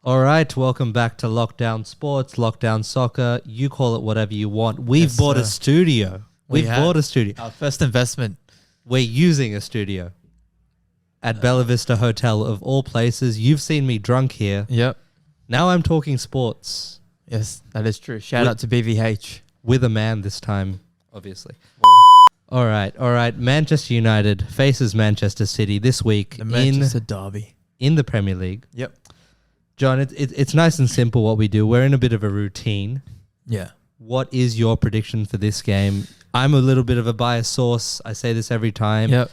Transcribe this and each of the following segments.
All right, welcome back to Lockdown Sports, Lockdown Soccer. You call it whatever you want. We've bought a studio. We've bought a studio. Our first investment. We're using a studio at Bella Vista Hotel of all places. You've seen me drunk here. Yep. Now I'm talking sports. Yes, that is true. Shout out to BVH. With a man this time, obviously. All right. Manchester United faces Manchester City this week The Manchester Derby. in the Premier League. Yep. John, it's nice and simple what we do. We're in a bit of a routine. Yeah. What is your prediction for this game? I'm a little bit of a biased source. I say this every time. Yep.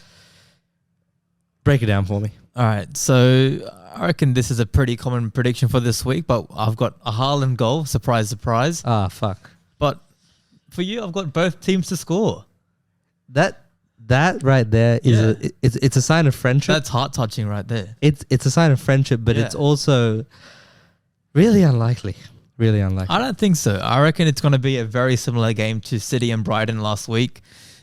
Break it down for me. All right. So I reckon this is a pretty common prediction for this week, but I've got a Haaland goal. Surprise, surprise. Ah, fuck. But for you, I've got both teams to score. That right there is it's a sign of friendship. That's heart touching right there. It's a sign of friendship, but it's also really unlikely. Really unlikely. I don't think so. I reckon it's going to be a very similar game to City and Brighton last week.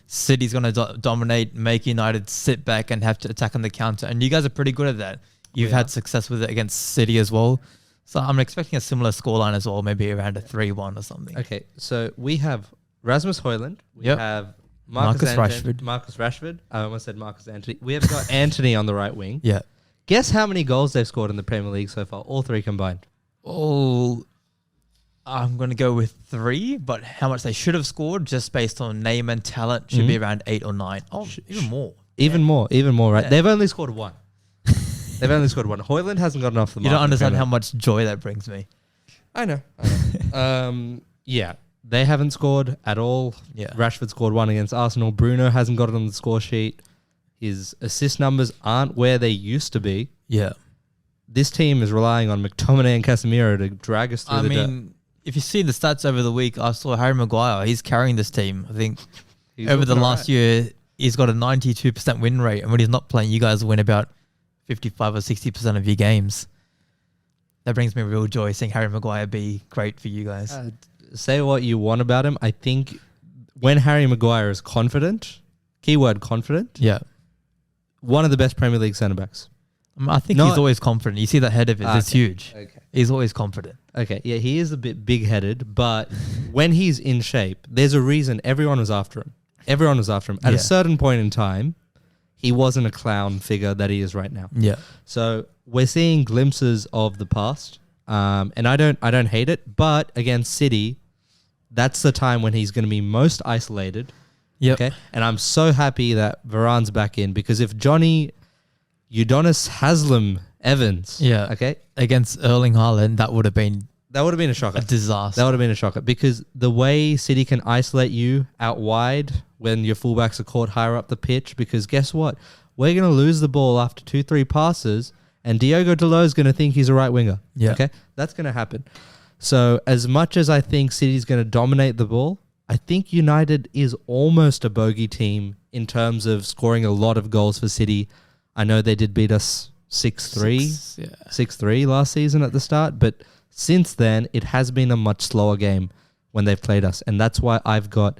City's going to dominate, make United sit back and have to attack on the counter. And you guys are pretty good at that. You've had success with it against City as well. So I'm expecting a similar scoreline as well, maybe around a 3-1 or something. Okay, so we have Rasmus Højlund. We have Marcus Rashford. Marcus Rashford. I almost said Marcus Anthony. We have got Anthony on the right wing. Yeah. Guess how many goals they've scored in the Premier League so far? All three combined. Oh, I'm going to go with 3, but how much they should have scored just based on name and talent should be around 8 or 9. Oh, even more. Even more, right? Yeah. They've only scored 1. Højlund hasn't gotten off the mark. You don't understand how much joy that brings me. I know. Yeah. They haven't scored at all. Yeah. Rashford scored 1 against Arsenal. Bruno hasn't got it on the score sheet. His assist numbers aren't where they used to be. Yeah. This team is relying on McTominay and Casemiro to drag us through the dirt. If you see the stats over the week, I saw Harry Maguire. He's carrying this team. I think He's over the looking last year, he's got a 92% win rate. And when he's not playing, you guys win about 55 or 60% of your games. That brings me real joy seeing Harry Maguire be great for you guys. Say what you want about him. I think when Harry Maguire is confident, keyword confident, one of the best Premier League centre-backs. I think he's always confident. You see that head of his, it's huge. Okay. He's always confident. Okay, yeah, he is a bit big-headed, but when he's in shape, there's a reason everyone was after him. At a certain point in time, he wasn't a clown figure that he is right now. Yeah. So we're seeing glimpses of the past. And I don't hate it, but against City, that's the time when he's going to be most isolated. Yeah. Okay. And I'm so happy that Varane's back in, because if Johnny Udonis Haslam Evans, okay, against Erling Haaland, that would have been a shocker. A disaster. That would have been a shocker, because the way City can isolate you out wide when your fullbacks are caught higher up the pitch, because guess what? We're going to lose the ball after 2-3 passes. And Diogo Dalot is going to think he's a right winger. Yeah. Okay? That's going to happen. So as much as I think City's going to dominate the ball, I think United is almost a bogey team in terms of scoring a lot of goals for City. I know they did beat us 6-3 last season at the start, but since then it has been a much slower game when they've played us. And that's why I've got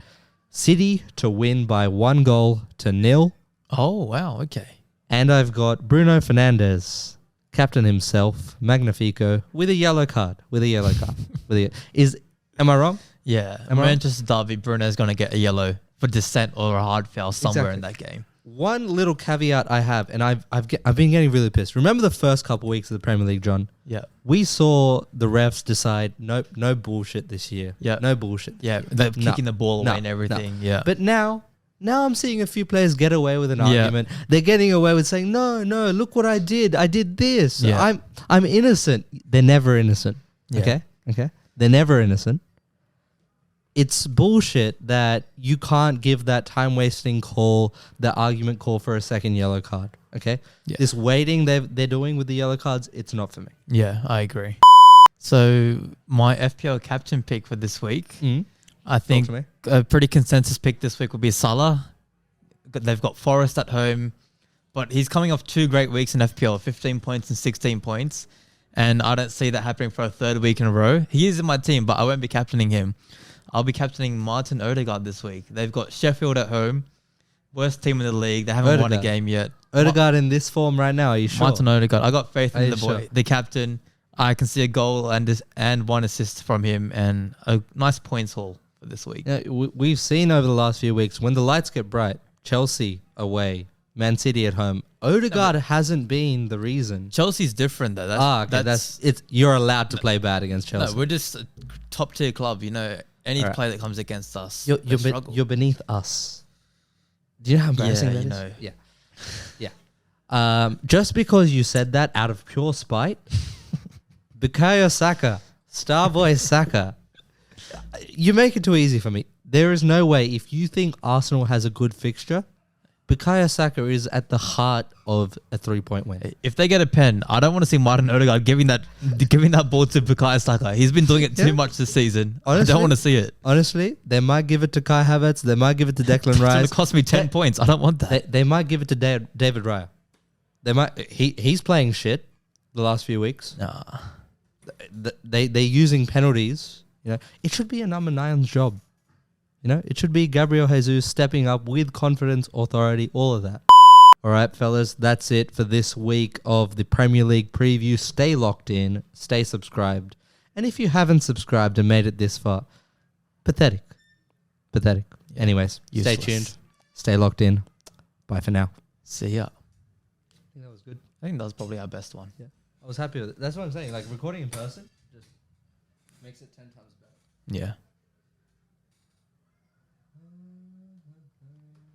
City to win by 1-0. Oh, wow. Okay. And I've got Bruno Fernandes, captain himself, Magnifico, with a yellow card. Am I wrong? Yeah. Manchester Derby, Bruno's going to get a yellow for dissent or a hard foul somewhere in that game. One little caveat I have, and I've been getting really pissed. Remember the first couple of weeks of the Premier League, John? Yeah. We saw the refs decide, nope, no bullshit this year. Yeah. No bullshit. Yeah. They're kicking the ball away and everything. Yeah. But now I'm seeing a few players get away with an argument. They're getting away with saying, no, look what I did. I did this. Yeah. I'm innocent. They're never innocent. Yeah. Okay? They're never innocent. It's bullshit that you can't give that time-wasting call, the argument call for a second yellow card. Okay? Yeah. This waiting they're doing with the yellow cards, it's not for me. Yeah, I agree. So my FPL captain pick for this week, I think a pretty consensus pick this week will be Salah. They've got Forest at home, but he's coming off 2 great weeks in FPL, 15 points and 16 points. And I don't see that happening for a 3rd week in a row. He is in my team, but I won't be captaining him. I'll be captaining Martin Odegaard this week. They've got Sheffield at home, worst team in the league. They haven't won a game yet. Odegaard in this form right now, are you sure? Martin Odegaard. I got faith in the boy, the captain. I can see a goal and 1 assist from him and a nice points haul for this week. Yeah, we've seen over the last few weeks when the lights get bright, Chelsea away, Man City at home. Odegaard hasn't been the reason. Chelsea's different though. That's it's. You're allowed to play bad against Chelsea. No, we're just a top tier club. You know, any player that comes against us, you're beneath us. Do you know how embarrassing that is? Yeah, yeah. Just because you said that out of pure spite, Bukayo Saka, star boy Saka, you make it too easy for me. There is no way if you think Arsenal has a good fixture, Bukayo Saka is at the heart of a 3-point win. If they get a pen, I don't want to see Martin Odegaard giving that ball to Bukayo Saka. He's been doing it too much this season. Honestly, I don't want to see it. Honestly, they might give it to Kai Havertz. They might give it to Declan Rice. It's going to cost me 10 points. I don't want that. They might give it to David Raya. They might. He's playing shit the last few weeks. Nah. They're using penalties. You know, it should be a number 9's job. You know, it should be Gabriel Jesus stepping up with confidence, authority, all of that. All right, fellas, that's it for this week of the Premier League preview. Stay locked in, stay subscribed. And if you haven't subscribed and made it this far, pathetic. Pathetic. Yeah, anyways, useless. Stay tuned, stay locked in. Bye for now. See ya. I think that was good. I think that was probably our best one. Yeah, I was happy with it. That's what I'm saying. Like, recording in person just makes it 10 times better. Yeah.